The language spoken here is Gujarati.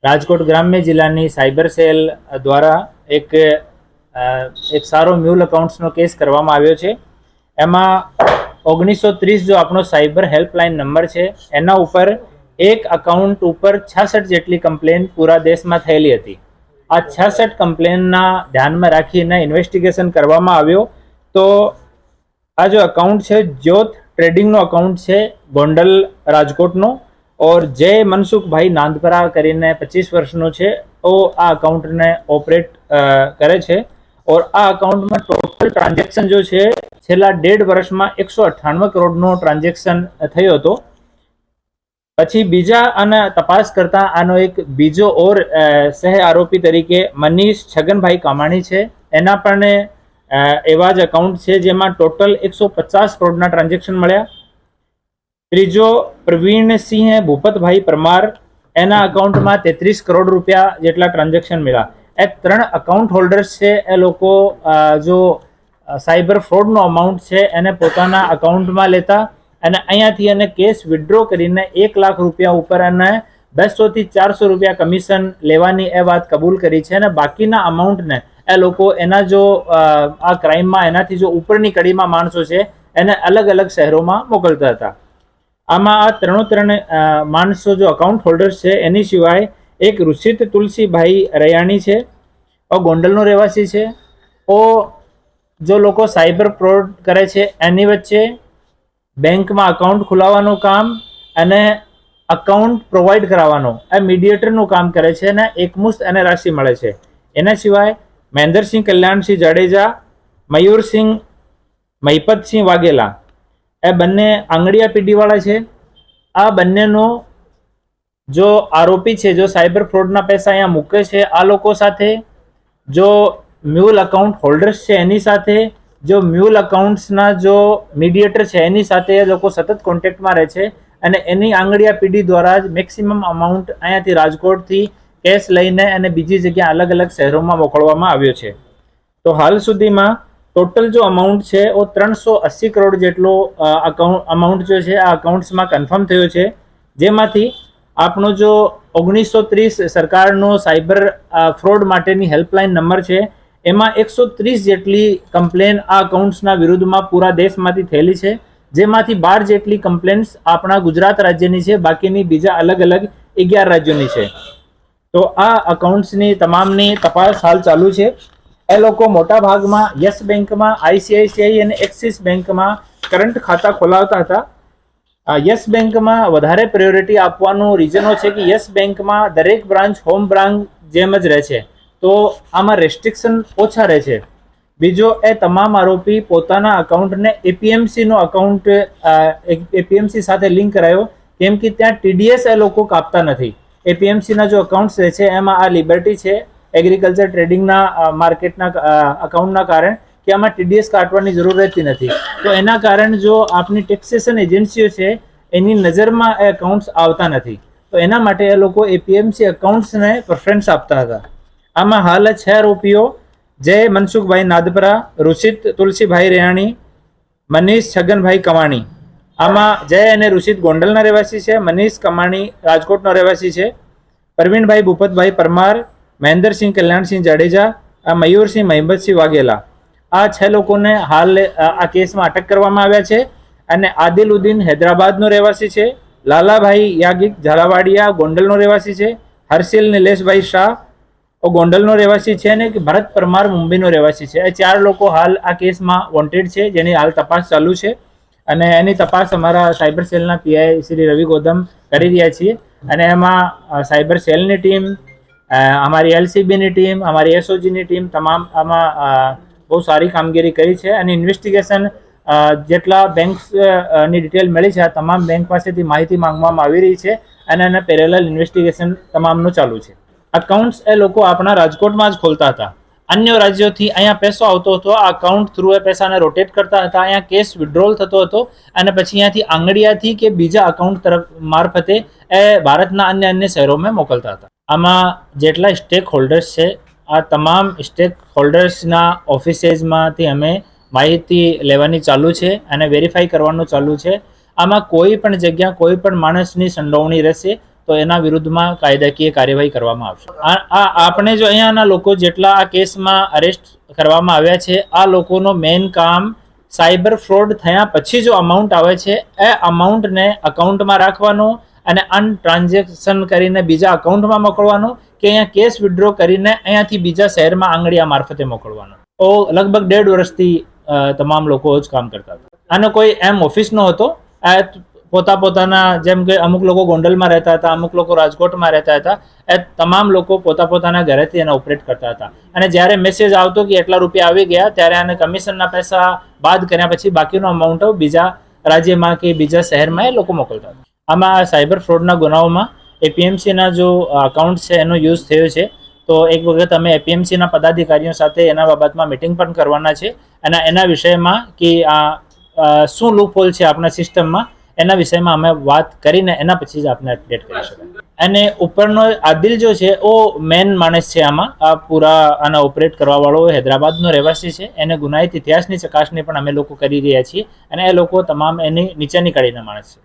રાજકોટ ગ્રામ્ય જિલ્લાની સાયબર સેલ દ્વારા એક સારો મ્યુલ અકાઉન્ટ્સનો કેસ કરવામાં આવ્યો છે. એમાં 1930 જો આપણો સાયબર હેલ્પલાઇન નંબર છે, એના ઉપર એક અકાઉન્ટ ઉપર 66 જેટલી કમ્પ્લેન પૂરા દેશમાં થયેલી હતી. આ 66 કમ્પ્લેનના ધ્યાનમાં રાખીને ઇન્વેસ્ટિગેશન કરવામાં આવ્યો. તો આ જો અકાઉન્ટ છે જ્યોત ટ્રેડિંગનો અકાઉન્ટ છે ગોંડલ રાજકોટનો, और जय मनसुख भाई नांदपरा करीने 25 वर्षनो छे ओ आ अकाउंट ने ऑपरेट करे छे. और आ अकाउंट में टोटल ट्रांजेक्शन जो छे छेल्ला 1.5 वर्ष में 198 करोड़नो ट्रांजेक्शन थयो हतो. पछी बीजा आने तपास करता आनो एक बीजो और सह आरोपी तरीके मनीष छगनभाई कामाणी छे. एना पण एवा ज अकाउंट छे जेमां टोटल 150 करोड़ना ट्रांजेक्शन मळ्या. ત્રીજો પ્રવીણ સિંહ ભૂપતભાઈ પરમાર, એના અકાઉન્ટમાં 33 કરોડ રૂપિયા જેટલા ટ્રાન્ઝેક્શન મળ્યા. એ 3 અકાઉન્ટ હોલ્ડર્સ છે, એ લોકો જો સાયબર ફ્રોડનો અમાઉન્ટ છે એને પોતાના અકાઉન્ટમાં લેતા અને અહીંયાથી એને કેસ વિથડ્રો કરીને 1 લાખ રૂપિયા ઉપર એને 200 થી 400 રૂપિયા કમિશન લેવાની એ વાત કબૂલ કરી છે. અને બાકીના અમાઉન્ટને એ લોકો એના જો આ ક્રાઇમમાં એનાથી જો ઉપરની કડીમાં માણસો છે એને અલગ અલગ શહેરોમાં મોકલતા હતા. આમાં આ ત્રણ માણસો જો અકાઉન્ટ હોલ્ડર્સ છે, એની સિવાય એક ઋષિત તુલસીભાઈ રયાણી છે, ગોંડલનો રહેવાસી છે. જો લોકો સાયબર ફ્રોડ કરે છે એની વચ્ચે બેંકમાં અકાઉન્ટ ખોલાવવાનું કામ અને અકાઉન્ટ પ્રોવાઈડ કરાવવાનો એ મીડિયેટરનું કામ કરે છે અને એકમુશ્ત એને રાશિ મળે છે. એના સિવાય મહેન્દ્રસિંહ કલ્યાણસિંહ જાડેજા, મયુરસિંહ મહિપતસિંહ વાઘેલા, એ બંને આંગળીયા પીઢીવાળા છે. આ બંનેનો જો આરોપી છે, જો સાયબર ફ્રોડના પૈસા અહીંયા મૂકે છે, આ લોકો સાથે જો મ્યુલ અકાઉન્ટ હોલ્ડર્સ છે એની સાથે, જો મ્યુલ અકાઉન્ટ્સના જો મીડિયેટર છે એની સાથે એ લોકો સતત કોન્ટેક્ટમાં રહે છે અને એની આંગળીયા પીઢી દ્વારા જ મેક્સિમમ અમાઉન્ટ અહીંયાથી રાજકોટથી કેશ લઈને અને બીજી જગ્યા અલગ અલગ શહેરોમાં મોકલવામાં આવ્યો છે. તો હાલ સુધીમાં टोटल जो अमाउंट है वो 380 करोड़ जेटलो अमाउंट जो है आ अकाउंट्स में कन्फर्म थयो छे. जेमांथी आपनो जो 1930 सरकारनो साइबर फ्रॉड माटेनी हेल्पलाइन नंबर है एमां 130 जेटली कम्प्लेन आ अकाउंट्सना विरुद्धमां पूरा देशमांथी थयेली छे. जेमांथी 12 जेटली कम्प्लेन्स आपणा गुजरात राज्यनी छे, बाकीनी बीजा अलग अलग 11 राज्योनी छे. तो आ अकाउंट्सनी तमामनी तपास हाल चालू छे. એ લોકો મોટા ભાગમાં યસ બેંકમાં, ICICI અને એક્સિસ બેંકમાં કરંટ ખાતા ખોલાવતા હતા. યસ બેંકમાં વધારે પ્રાયોરિટી આપવાનું રીઝનો છે કે યસ બેંકમાં દરેક બ્રાન્ચ હોમ બ્રાન્ચ જેમ જ રહે છે, તો આમાં રેસ્ટ્રિક્શન ઓછા રહે છે. બીજો, એ તમામ આરોપી પોતાના અકાઉન્ટને એપીએમસીનો અકાઉન્ટ એપીએમસી સાથે લિંક કરાયો, કેમ કે ત્યાં TDS એ લોકો કાપતા નથી. એપીએમસીના જો અકાઉન્ટ્સ રહે છે એમાં આ લિબર્ટી છે एग्रीकल्चर ट्रेडिंगना मार्केटना अकाउंटना कारण कि आमां TDS काटवानी जरूर रहती नहीं. तो एना कारण जो आपनी टेक्सेशन एजेंसीओ छे एनी नजरमां ए अकाउंट्स आवता नहीं. तो एना माटे ए लोको एपीएमसी अकाउंट्सने प्रेफरन्स आपता हता. आमां हाल 6 आरोपीओ जय मनसुखभाई नादपरा, ऋषित तुलसीभाई रयाणी, मनीष छगनभाई कमाणी. आमां जय अने ऋषित गोंडलना रहेवासी छे, मनीष कमाणी राजकोटनो रहेवासी छे, प्रवीणभाई भूपतभाई परमार, महेंद्रसिंह कल्याणसिंह जाडेजा, मयूरसिंह महिपतसिंह वाघेला, आ 6 लोकोने हाल आ केसमां अटक करवामां आव्या छे. अने आदिलुद्दीन हैदराबादनो रहेवासी छे, लालाभाई यागिक झालावाड़िया गोंडलनो रहेवासी छे, हर्षिल निलेशभाई शाह गोंडलनो रहेवासी छे ने भरत परमार मुंबईनो रहेवासी छे. ए 4 लोको हाल आ केसमां वोंटेड छे, जेनी हाल तपास चालू छे અને એની તપાસ અમારા સાયબર સેલના PI શ્રી રવિ ગૌતમ કરી રહ્યા છીએ. અને એમાં સાયબર સેલની ટીમ, અમારી LCBની ટીમ, અમારી SOGની ટીમ તમામ આમાં બહુ સારી કામગીરી કરી છે. અને ઇન્વેસ્ટિગેશન જેટલા બેંક્સની ડિટેલ મળી છે આ તમામ બેંક પાસેથી માહિતી માંગવામાં આવી રહી છે અને એના પેરેલલ ઇન્વેસ્ટિગેશન તમામનું ચાલુ છે. અકાઉન્ટ્સ એ લોકો આપણા રાજકોટમાં જ ખોલતા હતા. अन्य राज्यों थी अहींया पैसो आवतो हतो, आ अकाउंट थ्रू ए पैसाने रोटेट करता हता, अहींया केस विड्रोल थतो हतो अने पछी अहींयाथी आंगड़ियाथी के बीजा अकाउंट तरफ मार्फते ए भारतना अन्य अन्य शहरों में मोकलता हता. आमां जेटला स्टेक होल्डर्स छे आ तमाम स्टेक होल्डर्सना ऑफिसेसमांथी अमे माहिती लेवानी चालू छे અને વેરીફાઈ કરવાનું ચાલુ છે. આમાં કોઈ પણ જગ્યા કોઈ પણ માણસની સંડોવણી રહેશે તો એના વિરુદ્ધમાં કાયદાકીય કાર્યવાહી કરવામાં આવશે. આપણે જો અહીંયાના લોકો જેટલા આ કેસમાં અરેસ્ટ કરવામાં આવ્યા છે, આ લોકોનો મેઇન કામ સાયબર ફ્રોડ થયા પછી જો અમાઉન્ટ આવે છે એ અમાઉન્ટને અકાઉન્ટમાં રાખવાનું અને ટ્રાન્ઝેક્શન કરીને બીજા અકાઉન્ટમાં મોકલવાનું કે અહીંયા કેશ વિથડ્રો કરીને અહીંયાથી બીજા શહેરમાં આંગળીયા મારફતે મોકલવાનું. તો લગભગ 1.5 વર્ષથી તમામ લોકો જ કામ કરતા હતા. આનો કોઈ એમ ઓફિસ નો હતો. આ પોતાના જેમ કે અમુક લોકો ગોંડલમાં રહેતા હતા, અમુક લોકો રાજકોટમાં રહેતા હતા. એ તમામ લોકો પોતાના ઘરેથી એને ઓપરેટ કરતા હતા. અને જ્યારે મેસેજ આવતો કે એટલા રૂપિયા આવી ગયા, ત્યારે આને કમિશનના પૈસા બાદ કર્યા પછી બાકીનો અમાઉન્ટ બીજા રાજ્યમાં કે બીજા શહેરમાં એ લોકો મોકલતા હતા. આમાં સાયબર ફ્રોડના ગુનાઓમાં એપીએમસીના જો અકાઉન્ટ છે એનો યુઝ થયો છે. તો એક વખત અમે એપીએમસીના પદાધિકારીઓ સાથે એના બાબતમાં મિટિંગ પણ કરવાના છે અને એના વિષયમાં કે શું લૂપહોલ છે આપણા સિસ્ટમમાં એના વિષયમાં અમે વાત કરીને એના પછી જ આપને અપડેટ કરી શકાય. અને ઉપરનો આદિલ જો છે ઓ મેન માણસ છે આમાં. આ પૂરા આના ઓપરેટ કરવા વાળો હૈદરાબાદનો રહેવાસી છે. એને ગુનાહિત ઇતિહાસની ચકાસણી પણ અમે લોકો કરી રહ્યા છીએ અને એ લોકો તમામ એની નીચેની કડીના માણસ છે.